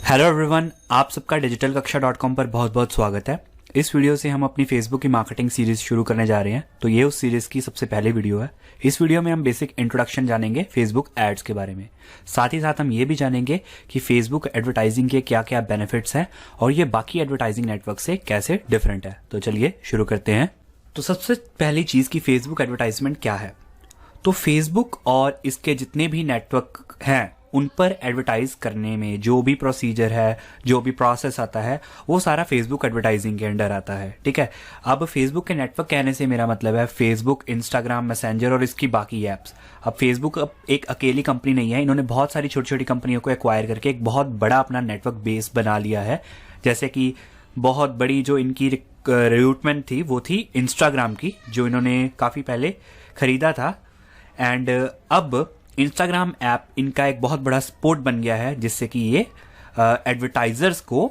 Hello everyone, आप सबका digital कक्षा .com पर बहुत बहुत स्वागत है। इस वीडियो से हम अपनी फेसबुक की मार्केटिंग सीरीज शुरू करने जा रहे हैं। तो ये उस सीरीज की सबसे पहली वीडियो है। इस वीडियो में हम बेसिक इंट्रोडक्शन जानेंगे फेसबुक एड्स के बारे में। साथ ही साथ हम ये भी जानेंगे कि फेसबुक एडवर्टाइजिंग के क्या क्या बेनिफिट्स हैं और ये बाकी एडवर्टाइजिंग नेटवर्क से कैसे डिफरेंट है। तो चलिए शुरू करते हैं। तो सबसे पहली चीज की फेसबुक एडवर्टाइजमेंट क्या है। तो फेसबुक और इसके जितने भी नेटवर्क हैं उन पर एडवर्टाइज करने में जो भी प्रोसीजर है, जो भी प्रोसेस आता है, वो सारा फेसबुक एडवर्टाइजिंग के अंडर आता है। ठीक है। अब फेसबुक के नेटवर्क कहने से मेरा मतलब है फेसबुक, इंस्टाग्राम, मैसेंजर और इसकी बाकी ऐप्स। अब फेसबुक अब एक अकेली कंपनी नहीं है, इन्होंने बहुत सारी छोटी छोटी कंपनियों को एक्वायर करके एक बहुत बड़ा अपना नेटवर्क बेस बना लिया है। जैसे कि बहुत बड़ी जो इनकी रिक्रूटमेंट थी वो थी इंस्टाग्राम की, जो इन्होंने काफ़ी पहले खरीदा था। एंड अब इंस्टाग्राम ऐप इनका एक बहुत बड़ा सपोर्ट बन गया है, जिससे कि ये एडवर्टाइजर्स को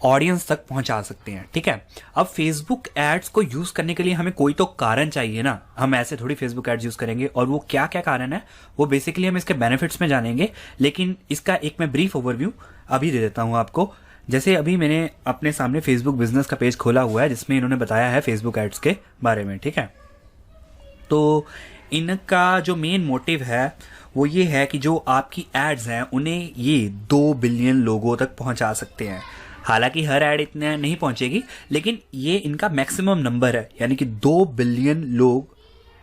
ऑडियंस तक पहुंचा सकते हैं। ठीक है। अब फेसबुक एड्स को यूज करने के लिए हमें कोई तो कारण चाहिए ना, हम ऐसे थोड़ी फेसबुक एड्स यूज करेंगे। और वो क्या क्या कारण है वो बेसिकली हम इसके बेनिफिट्स में जानेंगे, लेकिन इसका एक मैं ब्रीफ ओवरव्यू अभी दे देता हूं आपको। जैसे अभी मैंने अपने सामने फेसबुक बिजनेस का पेज खोला हुआ है, जिसमें इन्होंने बताया है फेसबुक एड्स के बारे में। ठीक है। तो इनका जो मेन मोटिव है वो ये है कि जो आपकी एड्स हैं उन्हें ये 2 बिलियन लोगों तक पहुंचा सकते हैं। हालांकि हर एड इतने नहीं पहुंचेगी, लेकिन ये इनका मैक्सिमम नंबर है, यानी कि 2 बिलियन लोग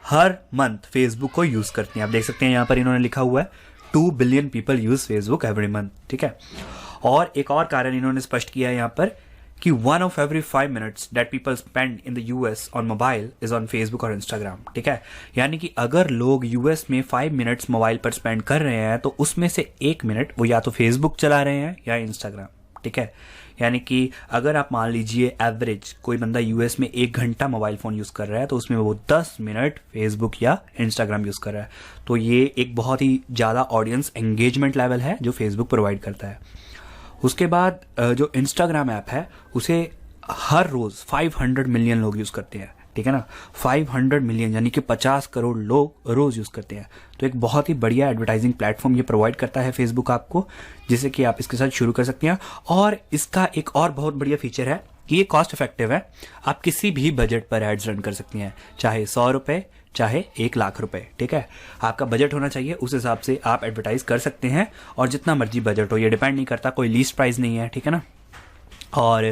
हर मंथ फेसबुक को यूज करते हैं। आप देख सकते हैं यहाँ पर इन्होंने लिखा हुआ है 2 billion people use Facebook every month. ठीक है। और एक और कारण इन्होंने स्पष्ट किया है यहाँ पर कि 1 of every 5 minutes that people spend in the US on mobile is on Facebook और Instagram। ठीक है। यानी कि अगर लोग यूएस में 5 मिनट्स मोबाइल पर स्पेंड कर रहे हैं तो उसमें से 1 मिनट वो या तो फेसबुक चला रहे हैं या इंस्टाग्राम। ठीक है। यानी कि अगर आप मान लीजिए एवरेज कोई बंदा यूएस में 1 घंटा मोबाइल फोन यूज कर रहा है तो उसमें वो 10 मिनट फेसबुक या इंस्टाग्राम यूज कर रहा है। तो ये एक बहुत ही ज्यादा ऑडियंस एंगेजमेंट लेवल है जो फेसबुक प्रोवाइड करता है। उसके बाद जो इंस्टाग्राम ऐप है उसे हर रोज 500 मिलियन लोग यूज करते हैं। ठीक है ना, 500 मिलियन यानी कि 50 करोड़ लोग रोज यूज करते हैं। तो एक बहुत ही बढ़िया एडवर्टाइजिंग प्लेटफॉर्म ये प्रोवाइड करता है फेसबुक आपको, जिससे कि आप इसके साथ शुरू कर सकते हैं। और इसका एक और बहुत बढ़िया फीचर है कि ये कॉस्ट इफेक्टिव है। आप किसी भी बजट पर एड्स रन कर सकती हैं, चाहे 100 रुपए चाहे 1 लाख रुपए। ठीक है। आपका बजट होना चाहिए, उस हिसाब से आप एडवर्टाइज कर सकते हैं। और जितना मर्जी बजट हो, ये डिपेंड नहीं करता, कोई लीस्ट प्राइस नहीं है। ठीक है ना। और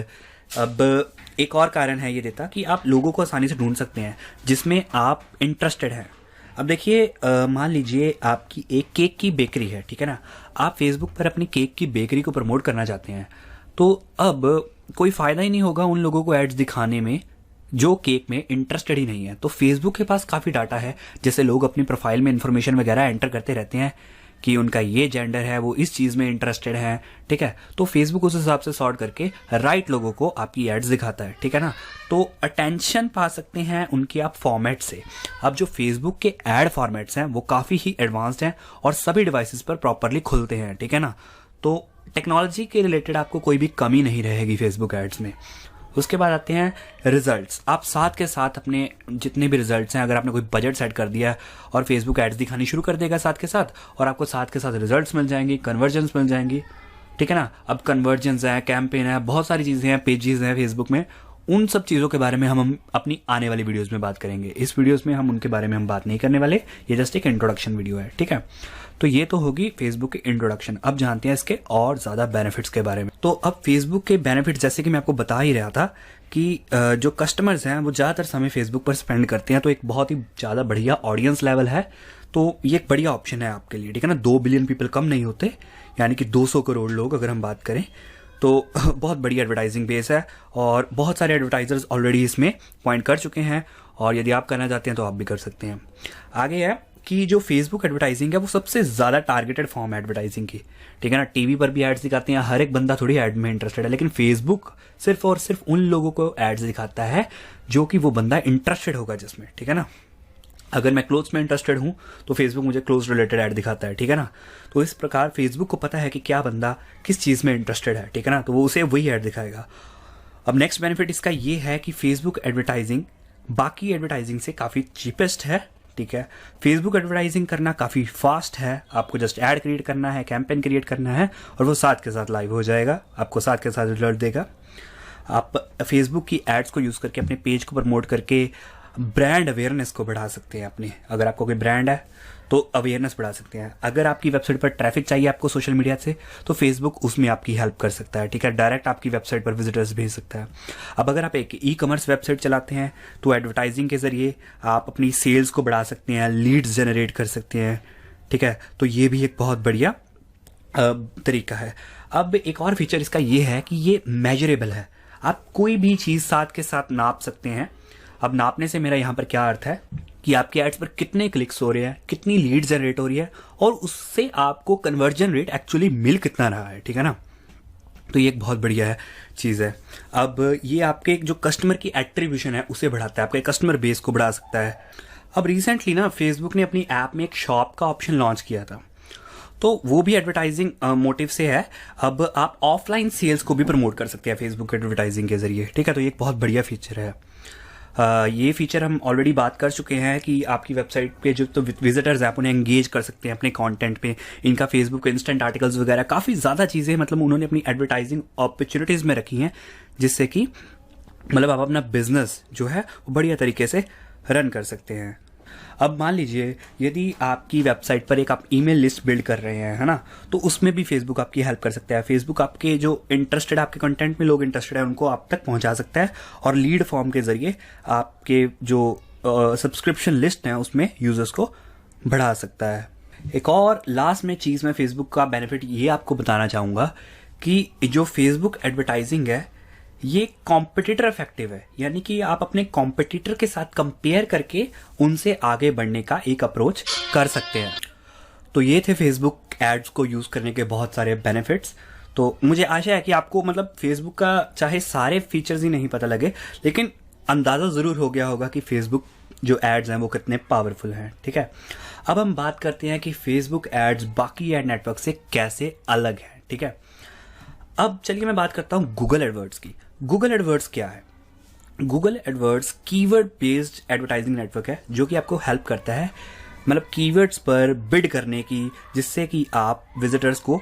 अब एक और कारण है ये देता कि आप लोगों को आसानी से ढूंढ सकते हैं जिसमें आप इंटरेस्टेड हैं। अब देखिए, मान लीजिए आपकी एक केक की बेकरी है। ठीक है ना। आप फेसबुक पर अपनी केक की बेकरी को प्रमोट करना चाहते हैं, तो अब कोई फायदा ही नहीं होगा उन लोगों को एड्स दिखाने में जो केक में इंटरेस्टेड ही नहीं है। तो फेसबुक के पास काफी डाटा है, जैसे लोग अपनी प्रोफाइल में इंफॉर्मेशन वगैरह एंटर करते रहते हैं कि उनका ये जेंडर है, वो इस चीज में इंटरेस्टेड है। ठीक है। तो फेसबुक उस हिसाब से सॉर्ट करके राइट लोगों को आपकी एड्स दिखाता है। ठीक है ना। तो अटेंशन पा सकते हैं उनके आप फॉर्मेट से। अब जो फेसबुक के एड फॉर्मेट्स हैं वो काफी ही एडवांस्ड हैं और सभी डिवाइसेस पर प्रॉपरली खुलते हैं। ठीक है ना। तो टेक्नोलॉजी के रिलेटेड आपको कोई भी कमी नहीं रहेगी फेसबुक एड्स में। उसके बाद आते हैं रिजल्ट्स। आप साथ के साथ अपने जितने भी रिजल्ट्स हैं, अगर आपने कोई बजट सेट कर दिया और फेसबुक एड्स दिखानी शुरू कर देगा साथ के साथ, और आपको साथ के साथ रिजल्ट्स मिल जाएंगी, कन्वर्जन्स मिल जाएंगी। ठीक है ना। अब कन्वर्जन्स है, कैंपेन है, बहुत सारी चीजें हैं, पेजेस हैं फेसबुक में। उन सब चीजों के बारे में हम अपनी आने वाली वीडियोस में बात करेंगे। इस वीडियोस में हम उनके बारे में हम बात नहीं करने वाले, ये जस्ट एक इंट्रोडक्शन वीडियो है। ठीक है। तो ये तो होगी फेसबुक की इंट्रोडक्शन। अब जानते हैं इसके और ज्यादा बेनिफिट्स के बारे में। तो अब फेसबुक के बेनिफिट्स, जैसे कि मैं आपको बता ही रहा था कि जो कस्टमर्स हैं वो ज्यादातर समय फेसबुक पर स्पेंड करते हैं, तो एक बहुत ही ज्यादा बढ़िया ऑडियंस लेवल है। तो ये एक बढ़िया ऑप्शन है आपके लिए। ठीक है ना। 2 बिलियन पीपल कम नहीं होते, यानी कि 200 करोड़ लोग अगर हम बात करें, तो बहुत बड़ी एडवर्टाइजिंग बेस है। और बहुत सारे एडवर्टाइजर्स ऑलरेडी इसमें पॉइंट कर चुके हैं, और यदि आप करना चाहते हैं तो आप भी कर सकते हैं। आगे है कि जो फेसबुक एडवर्टाइजिंग है वो सबसे ज्यादा टारगेटेड फॉर्म है एडवर्टाइजिंग की। ठीक है ना। टीवी पर भी एड्स दिखाते हैं, हर एक बंदा थोड़ी एड में इंटरेस्टेड है, लेकिन फेसबुक सिर्फ और सिर्फ उन लोगों को एड्स दिखाता है जो कि वो बंदा इंटरेस्टेड होगा जिसमें। ठीक है ना। अगर मैं क्लोथ्स में इंटरेस्टेड हूं तो फेसबुक मुझे क्लोथ्स रिलेटेड ऐड दिखाता है। ठीक है ना। तो इस प्रकार फेसबुक को पता है कि क्या बंदा किस चीज में इंटरेस्टेड है। ठीक है ना। तो वो उसे वही ऐड दिखाएगा। अब नेक्स्ट बेनिफिट इसका ये है कि फेसबुक एडवर्टाइजिंग बाकी एडवर्टाइजिंग से काफी चीपेस्ट है ठीक है। फेसबुक एडवर्टाइजिंग करना काफ़ी फास्ट है, आपको जस्ट ऐड क्रिएट करना है, कैंपेन क्रिएट करना है और वो साथ के साथ लाइव हो जाएगा, आपको साथ के साथ रिजल्ट देगा। आप फेसबुक की एड्स को यूज़ करके अपने पेज को प्रमोट करके ब्रांड अवेयरनेस को बढ़ा सकते हैं अपने। अगर आपको कोई ब्रांड है तो अवेयरनेस बढ़ा सकते हैं। अगर आपकी वेबसाइट पर ट्रैफिक चाहिए आपको सोशल मीडिया से, तो फेसबुक उसमें आपकी हेल्प कर सकता है, ठीक है। डायरेक्ट आपकी वेबसाइट पर विजिटर्स भेज सकता है। अब अगर आप एक ई कॉमर्स वेबसाइट चलाते हैं तो एडवर्टाइजिंग के जरिए आप अपनी सेल्स को बढ़ा सकते हैं, लीड्स जनरेट कर सकते हैं, ठीक है। तो ये भी एक बहुत बढ़िया तरीका है। अब एक और फीचर इसका ये है कि ये मेजरेबल है, आप कोई भी चीज़ साथ के साथ नाप सकते हैं। अब नापने से मेरा यहाँ पर क्या अर्थ है कि आपके एड्स पर कितने क्लिक्स हो रहे हैं, कितनी लीड जनरेट हो रही है और उससे आपको कन्वर्जन रेट एक्चुअली मिल कितना रहा है, ठीक है ना। तो ये एक बहुत बढ़िया है चीज़ है। अब ये आपके जो कस्टमर की एट्रीब्यूशन है उसे बढ़ाता है, आपके कस्टमर बेस को बढ़ा सकता है। अब रिसेंटली ना फेसबुक ने अपनी ऐप में एक शॉप का ऑप्शन लॉन्च किया था, तो वो भी एडवर्टाइजिंग मोटिव से है। अब आप ऑफलाइन सेल्स को भी प्रमोट कर सकते हैं फेसबुक एडवर्टाइजिंग के जरिए, ठीक है। तो ये एक बहुत बढ़िया फीचर है। ये फीचर हम ऑलरेडी बात कर चुके हैं कि आपकी वेबसाइट पे जो तो विजिटर्स हैं आप उन्हें एंगेज कर सकते हैं अपने कंटेंट पे। इनका फेसबुक इंस्टेंट आर्टिकल्स वगैरह काफ़ी ज़्यादा चीज़ें मतलब उन्होंने अपनी एडवर्टाइजिंग अपॉर्चुनिटीज़ में रखी हैं, जिससे कि मतलब आप अपना बिजनेस जो है वो बढ़िया तरीके से रन कर सकते हैं। अब मान लीजिए यदि आपकी वेबसाइट पर एक आप ईमेल लिस्ट बिल्ड कर रहे हैं, है ना, तो उसमें भी फेसबुक आपकी हेल्प कर सकता है। फेसबुक आपके जो इंटरेस्टेड आपके कंटेंट में लोग इंटरेस्टेड है उनको आप तक पहुंचा सकता है और लीड फॉर्म के जरिए आपके जो सब्सक्रिप्शन लिस्ट है उसमें यूजर्स को बढ़ा सकता है। एक और लास्ट में चीज़ मैं फेसबुक का बेनिफिट ये आपको बताना चाहूँगा कि जो फेसबुक एडवर्टाइजिंग है ये कॉम्पिटिटर इफेक्टिव है, यानी कि आप अपने कॉम्पिटिटर के साथ कंपेयर करके उनसे आगे बढ़ने का एक अप्रोच कर सकते हैं। तो ये थे फेसबुक एड्स को यूज़ करने के बहुत सारे बेनिफिट्स। तो मुझे आशा है कि आपको मतलब फेसबुक का चाहे सारे फीचर्स ही नहीं पता लगे, लेकिन अंदाज़ा ज़रूर हो गया होगा कि फेसबुक जो एड्स हैं वो कितने पावरफुल हैं, ठीक है। अब हम बात करते हैं कि फेसबुक एड्स बाकी एड नेटवर्क से कैसे अलग हैं, ठीक है। अब चलिए मैं बात करता हूँ गूगल एडवर्ड्स की। गूगल एडवर्ड्स क्या है? Google AdWords keyword based advertising network है जो कि आपको हेल्प करता है मतलब कीवर्ड्स पर बिड करने की, जिससे कि आप विजिटर्स को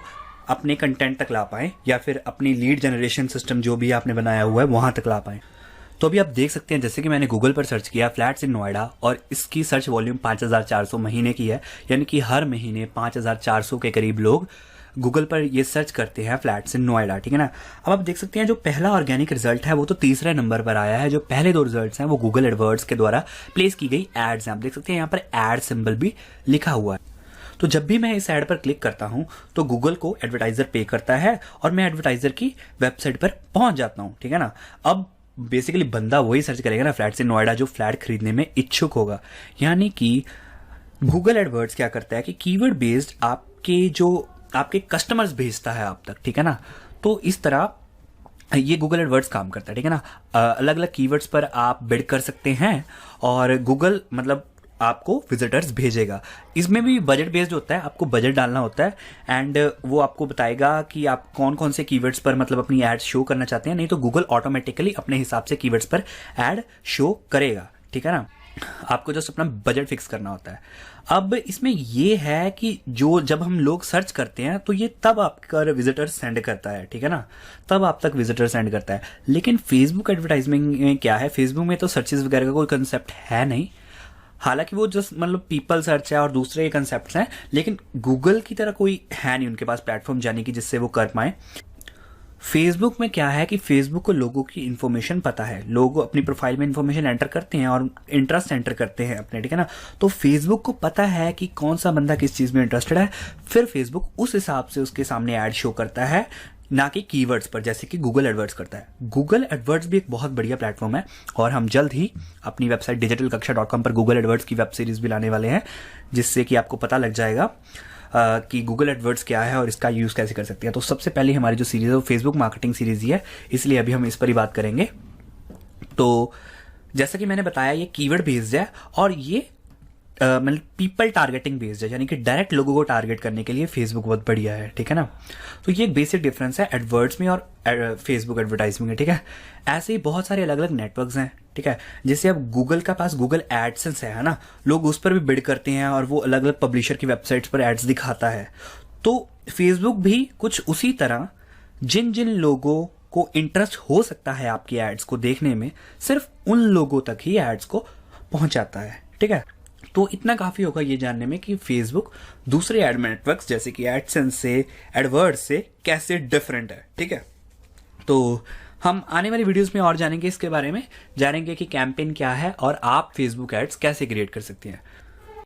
अपने कंटेंट तक ला पाएं या फिर अपनी लीड जनरेशन सिस्टम जो भी आपने बनाया हुआ है वहां तक ला पाएं। तो अभी आप देख सकते हैं जैसे कि मैंने गूगल पर सर्च किया फ्लैट्स इन नोएडा और इसकी सर्च वॉल्यूम 5400 महीने की है, यानी कि हर महीने 5400 के करीब लोग गूगल पर ये सर्च करते हैं फ्लैट्स इन नोएडा, ठीक है ना। अब आप देख सकते हैं जो पहला ऑर्गेनिक रिजल्ट है वो तो तीसरे नंबर पर आया है। जो पहले दो रिजल्ट्स हैं वो गूगल एडवर्ड्स के द्वारा प्लेस की गई एड्स हैं। आप देख सकते हैं यहाँ पर एड सिंबल भी लिखा हुआ है। तो जब भी मैं इस एड पर क्लिक करता हूं तो गूगल को एडवर्टाइजर पे करता है और मैं एडवर्टाइजर की वेबसाइट पर पहुंच जाता हूं, ठीक है ना। अब बेसिकली बंदा वही सर्च करेगा ना फ्लैट्स इन नोएडा जो फ्लैट खरीदने में इच्छुक होगा, यानी कि गूगल एडवर्ड्स क्या करता है कि कीवर्ड बेस्ड आपके कस्टमर्स भेजता है आप तक, ठीक है ना। तो इस तरह ये गूगल एडवर्ड्स काम करता है, ठीक है ना। अलग अलग कीवर्ड्स पर आप बिड कर सकते हैं और गूगल मतलब आपको विजिटर्स भेजेगा। इसमें भी बजट बेस्ड होता है, आपको बजट डालना होता है एंड वो आपको बताएगा कि आप कौन कौन से कीवर्ड्स पर मतलब अपनी एड शो करना चाहते हैं। नहीं तो गूगल ऑटोमेटिकली अपने हिसाब से कीवर्ड्स पर एड शो करेगा, ठीक है ना। आपको जस्ट अपना बजट फिक्स करना होता है। अब इसमें ये है कि जब हम लोग सर्च करते हैं तो ये तब आपका विजिटर सेंड करता है, ठीक है ना, तब आप तक विजिटर सेंड करता है। लेकिन फेसबुक एडवर्टाइजमेंट में क्या है, फेसबुक में तो सर्चेस वगैरह का कोई कंसेप्ट है नहीं, हालांकि वो जस्ट मतलब पीपल सर्च है और दूसरे कंसेप्ट हैं, लेकिन गूगल की तरह कोई है नहीं उनके पास प्लेटफॉर्म जाने की जिससे वो कर पाए। फेसबुक में क्या है कि फेसबुक को लोगों की इन्फॉर्मेशन पता है, लोग अपनी प्रोफाइल में इन्फॉर्मेशन एंटर करते हैं और इंटरेस्ट एंटर करते हैं अपने, ठीक है ना। तो फेसबुक को पता है कि कौन सा बंदा किस चीज में इंटरेस्टेड है, फिर फेसबुक उस हिसाब से उसके सामने ऐड शो करता है, ना कि कीवर्ड्स पर जैसे कि गूगल एडवर्ड्स करता है। गूगल एडवर्ड्स भी एक बहुत बढ़िया प्लेटफॉर्म है और हम जल्द ही अपनी वेबसाइट digitalkaksha.com पर गूगल एडवर्ड्स की वेब सीरीज भी लाने वाले हैं, जिससे कि आपको पता लग जाएगा कि गूगल एडवर्ड्स क्या है और इसका यूज़ कैसे कर सकते हैं। तो सबसे पहले हमारी जो सीरीज़ है वो फेसबुक मार्केटिंग सीरीज़ ही है, इसलिए अभी हम इस पर ही बात करेंगे। तो जैसा कि मैंने बताया ये कीवर्ड बेस्ड है और ये मतलब पीपल टारगेटिंग बेस्ड है, यानी कि डायरेक्ट लोगों को टारगेट करने के लिए फेसबुक बहुत बढ़िया है, ठीक है ना। तो ये एक बेसिक डिफरेंस है एडवर्ड्स में और फेसबुक एडवर्टाइजमेंट में, ठीक है। ऐसे ही बहुत सारे अलग अलग नेटवर्क्स हैं, ठीक है। जैसे अब गूगल का पास गूगल एडसेंस है ना, लोग उस पर भी बिड करते हैं और वो अलग अलग पब्लिशर की वेबसाइट्स पर एड्स दिखाता है। तो फेसबुक भी कुछ उसी तरह जिन जिन लोगों को इंटरेस्ट हो सकता है आपकी एड्स को देखने में, सिर्फ उन लोगों तक ही एड्स को पहुंचाता है, ठीक है। तो इतना काफी होगा ये जानने में कि फेसबुक दूसरे एड नेटवर्क्स जैसे कि एडसेंस से, एडवर्ड्स से कैसे डिफरेंट है, ठीक है। तो हम आने वाली वीडियोस में और जानेंगे इसके बारे में, जानेंगे कि कैंपेन क्या है और आप फेसबुक एड्स कैसे क्रिएट कर सकते हैं।